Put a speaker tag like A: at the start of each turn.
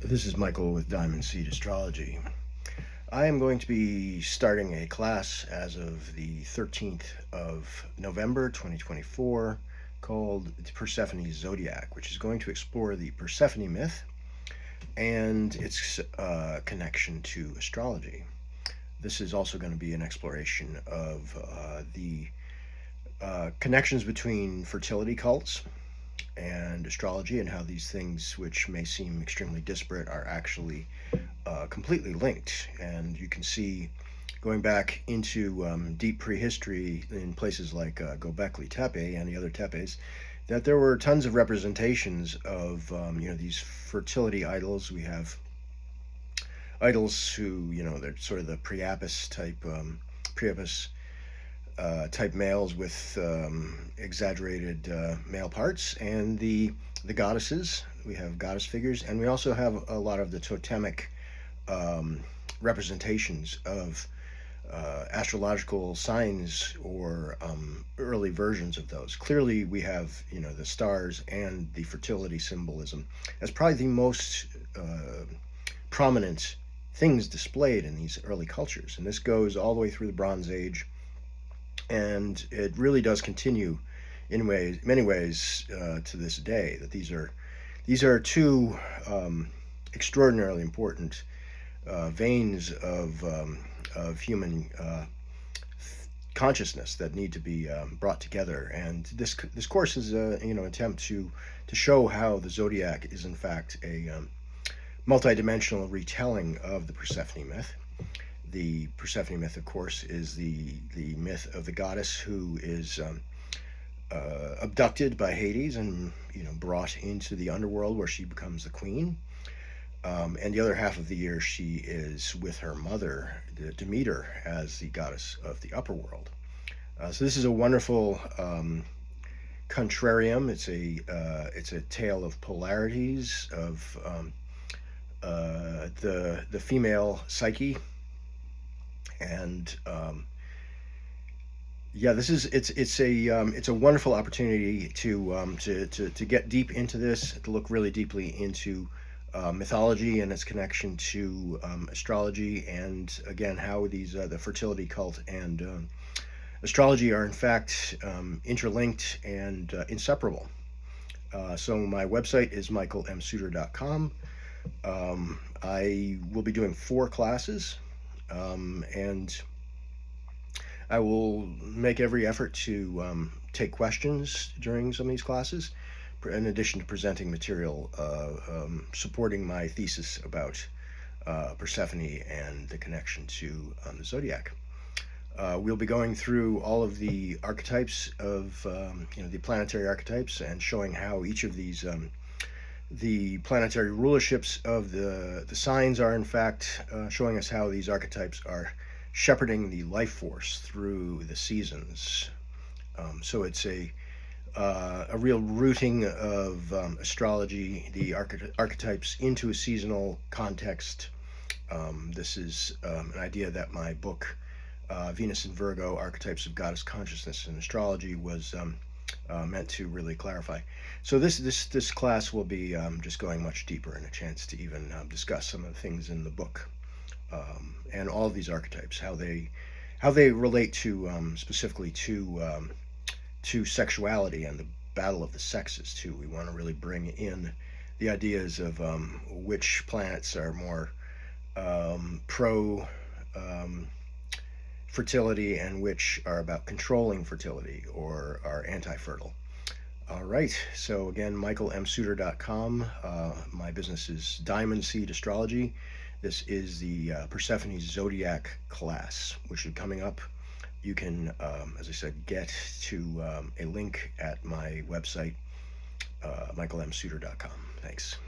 A: This is Michael with Diamond Seed Astrology. I am going to be starting a class as of the 13th of November 2024 called Persephone Zodiac, which is going to explore the Persephone myth and its connection to astrology. This is also going to be an exploration of the connections between fertility cults and astrology, and how these things, which may seem extremely disparate, are actually completely linked. And you can see, going back into deep prehistory in places like Göbekli Tepe and the other tepes, that there were tons of representations of these fertility idols. We have idols who, they're sort of the Priapus type males with exaggerated male parts, and the goddesses. We have goddess figures, and we also have a lot of the totemic representations of astrological signs, or early versions of those. Clearly, we have the stars and the fertility symbolism as probably the most prominent things displayed in these early cultures, and this goes all the way through the Bronze Age. And it really does continue in many ways to this day. That these are two extraordinarily important veins of human consciousness that need to be brought together. And this course is an attempt to show how the Zodiac is in fact a multidimensional retelling of the Persephone myth. The Persephone myth, of course, is the myth of the goddess who is abducted by Hades and brought into the underworld, where she becomes the queen. And the other half of the year, she is with her mother, Demeter, as the goddess of the upper world. So this is a wonderful contrarium. It's a tale of polarities of the female psyche. And it's a wonderful opportunity to get deep into this, to look really deeply into mythology and its connection to astrology, and again how these the fertility cult and astrology are in fact interlinked and inseparable. So my website is michaelmsuter.com. I will be doing 4 classes. And I will make every effort to take questions during some of these classes, in addition to presenting material supporting my thesis about Persephone and the connection to the Zodiac. We'll be going through all of the archetypes of the planetary archetypes, and showing how each of these the planetary rulerships of the signs are in fact showing us how these archetypes are shepherding the life force through the seasons. So it's a real rooting of astrology, the archetypes, into a seasonal context. This is an idea that my book, Venus in Virgo, Archetypes of Goddess Consciousness in Astrology, was meant to really clarify. So this class will be just going much deeper, and a chance to even discuss some of the things in the book, and all of these archetypes, how they relate to specifically to sexuality and the battle of the sexes too. We want to really bring in the ideas of which planets are more pro fertility, and which are about controlling fertility or are anti-fertile. All right, so again, michaelmsuter.com. My business is Diamond Seed Astrology. This is the Persephone Zodiac class, which is coming up. You can, as I said, get to a link at my website, michaelmsuter.com. Thanks.